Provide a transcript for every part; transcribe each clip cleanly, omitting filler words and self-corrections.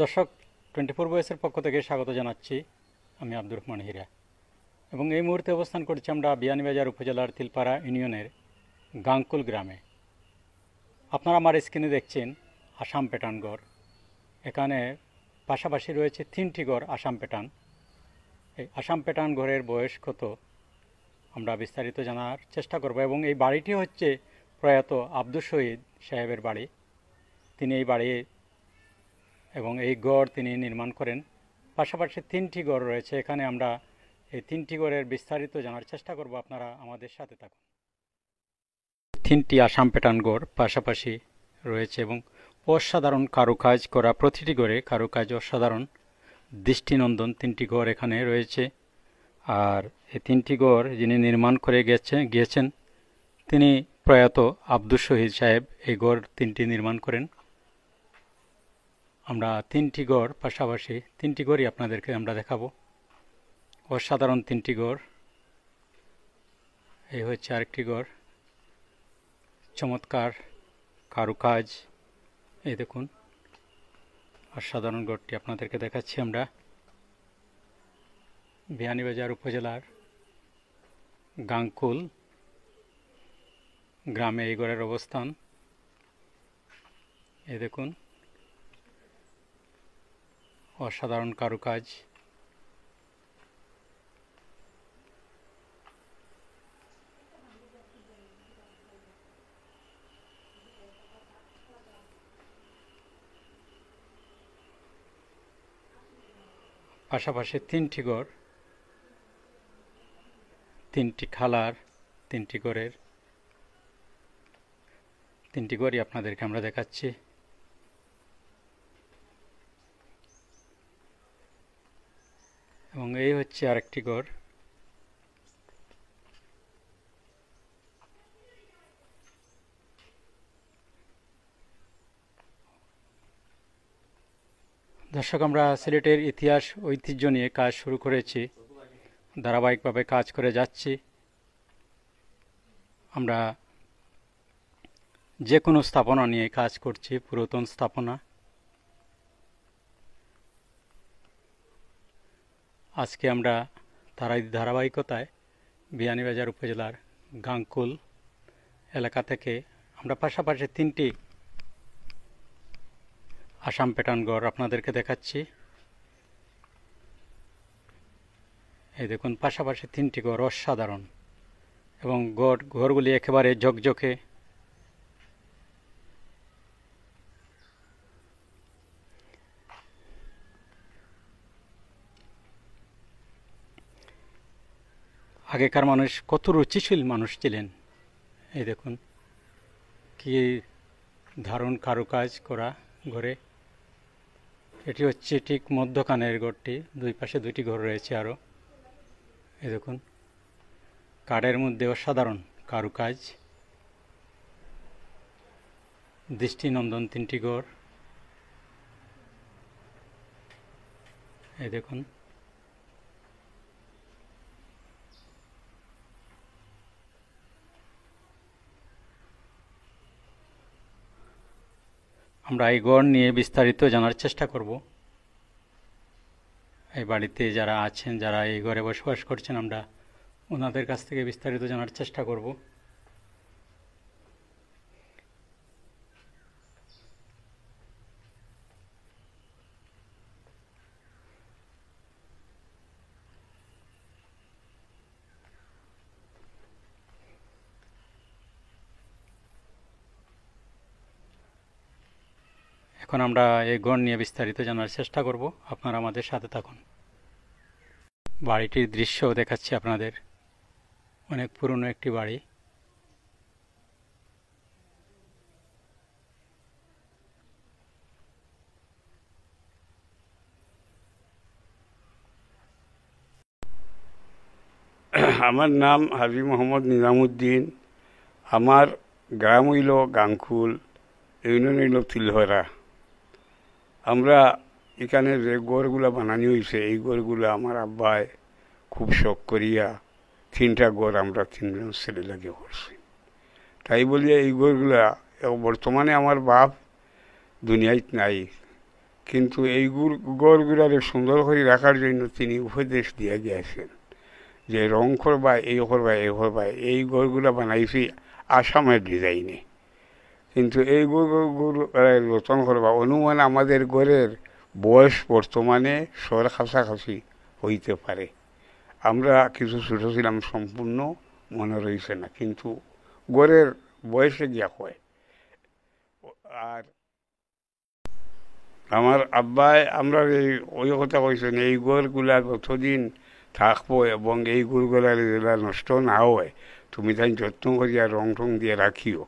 দর্শক 24 ভয়েসের পক্ষ থেকে স্বাগত জানাচ্ছি। আমি আব্দুর রহমান হীরা এবং এই মুহূর্তে অবস্থান করছি আমরা বিয়ানীবাজার উপজেলার তিলপাড়া ইউনিয়নের গাংকুল গ্রামে। আপনারা আমার স্ক্রিনে দেখছেন আসাম প্যাটার্ন গড়। এখানে পাশাপাশি রয়েছে 3টি গড় আসাম প্যাটার্ন। এই আসাম প্যাটার্ন গড়ের বয়স কত আমরা বিস্তারিত জানার চেষ্টা করব এবং এই বাড়িটি হচ্ছে প্রয়াত আব্দুল শহীদ সাহেবের বাড়ি। তিনি এই বাড়ি এবং এই গড় তিনি নির্মাণ করেন। পাশাপাশি 3টি গড় রয়েছে এখানে। আমরা এই 3টি গড়ের বিস্তারিত জানার চেষ্টা করব, আপনারা আমাদের সাথে থাকুন। 3টি আসাম প্যাটার্ন গড় পাশাপাশি রয়েছে এবং অসাধারণ কারুকাজ করা, প্রতিটি গড়ে কারুকাজ অসাধারণ, দৃষ্টিনন্দন 3টি গড় এখানে রয়েছে। আর এই 3টি গড় যিনি নির্মাণ করে গিয়েছেন তিনি প্রয়াত আব্দুল শহীদ সাহেব এই গড় 3টি নির্মাণ করেন। আমরা 3টি গড় পাশাপাশি 3টি গড়ই আপনাদেরকে আমরা দেখাবো। অসাধারণ 3টি গড়। এই হচ্ছে আরেকটি গড়, চমৎকার কারুকাজ। এই দেখুন অসাধারণ গড়টি আপনাদেরকে দেখাচ্ছি আমরা। বিয়ানীবাজার উপজেলার গাংকুল গ্রামে এই গড়ের অবস্থান। এই দেখুন অসাধারণ কারুকাজ। পাশাপাশি 3টি গড়, 3টি খালার, 3টি গড়ের 3টি গড়ই আপনাদেরকে আমরা দেখাচ্ছি। এবং এই হচ্ছে আরেকটি গড়। দর্শক, আমরা সিলেটের ইতিহাস ঐতিহ্য নিয়ে কাজ শুরু করেছি, ধারাবাহিকভাবে কাজ করে যাচ্ছি। আমরা যে কোনো স্থাপনা নিয়ে কাজ করছি, পুরাতন স্থাপনা। আজকে আমরা ধারাবাহিকতায় বিয়ানীবাজার উপজেলার গাংকুল এলাকা থেকে আমরা পাশাপাশি 3টি আসাম প্যাটার্ন গড় আপনাদেরকে দেখাচ্ছি। এই দেখুন পাশাপাশি 3টি গড় অসাধারণ এবং গড়গুলি একেবারে ঝকঝকে। আগেকার মানুষ কত রুচিশীল মানুষ ছিলেন। এই দেখুন কি দারুণ কারুকাজ করা ঘরে। এটি হচ্ছে ঠিক মধ্যখানের ঘরটি, দুই পাশে 2টি ঘর রয়েছে আরও। এই দেখুন কাঠের মধ্যে অসাধারণ কারুকাজ, দৃষ্টিনন্দন 3টি ঘর। এই দেখুন আমরা এই গড় নিয়ে বিস্তারিত জানার চেষ্টা করব। এই বাড়িতে যারা আছেন, যারা এই ঘরে বসবাস করছেন, আমরা ওনাদের কাছ থেকে বিস্তারিত জানার চেষ্টা করব। এখন আমরা এই গড় নিয়ে বিস্তারিত জানার চেষ্টা করব, আপনারা আমাদের সাথে থাকুন। বাড়িটির দৃশ্য দেখাচ্ছি আপনাদের। অনেক পুরনো একটি বাড়ি। আমার নাম হাজি মোহাম্মদ নিজামুদ্দিন। আমার গ্রাম হইল গাংকুল, ইউনিয়ন হইল তিলহরা। আমরা এখানে যে গড়গুলা বানানি হয়েছে, এই গড়গুলো আমার আব্বাই খুব শখ করিয়া 3টা গড় আমরা 3জন ছেলে লাগে করছি। তাই বলিয়া এই গড়গুলা বর্তমানে আমার বাপ দুনিয়ায় নাই, কিন্তু এই গড়গুলারে সুন্দর করে রাখার জন্য তিনি উপদেশ দিয়ে গিয়েছেন যে রং করবা এই করবা এই করবা। এই গড়গুলা বানাইছি আসামের ডিজাইনে, কিন্তু এই গরু রতন করবা অনুমান আমাদের গড়ের বয়স বর্তমানে 100 কাছাকাছি হইতে পারে। আমরা কিছু ছোট ছিলাম, সম্পূর্ণ মনে রয়েছে না, কিন্তু গড়ের বয়সে গিয়া হয়। আর আমার আব্বাই আমরা ওই কথা কইছেন এই গড়গুলা কতদিন থাকবো এবং এই গরুগুলা যেগুলা নষ্ট না হয় তুমি তাই যত্ন করিয়া রং টং দিয়ে রাখিও।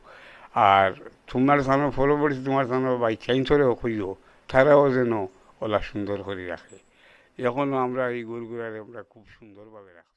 আর তোমার সামনে পরবর্তী তোমার সামনে বাইচাইন্সরেও খুঁজো, তারাও যেন ওলা সুন্দর করে রাখে। এখনও আমরা এই গরুগুলারে আমরা খুব সুন্দরভাবে রাখি।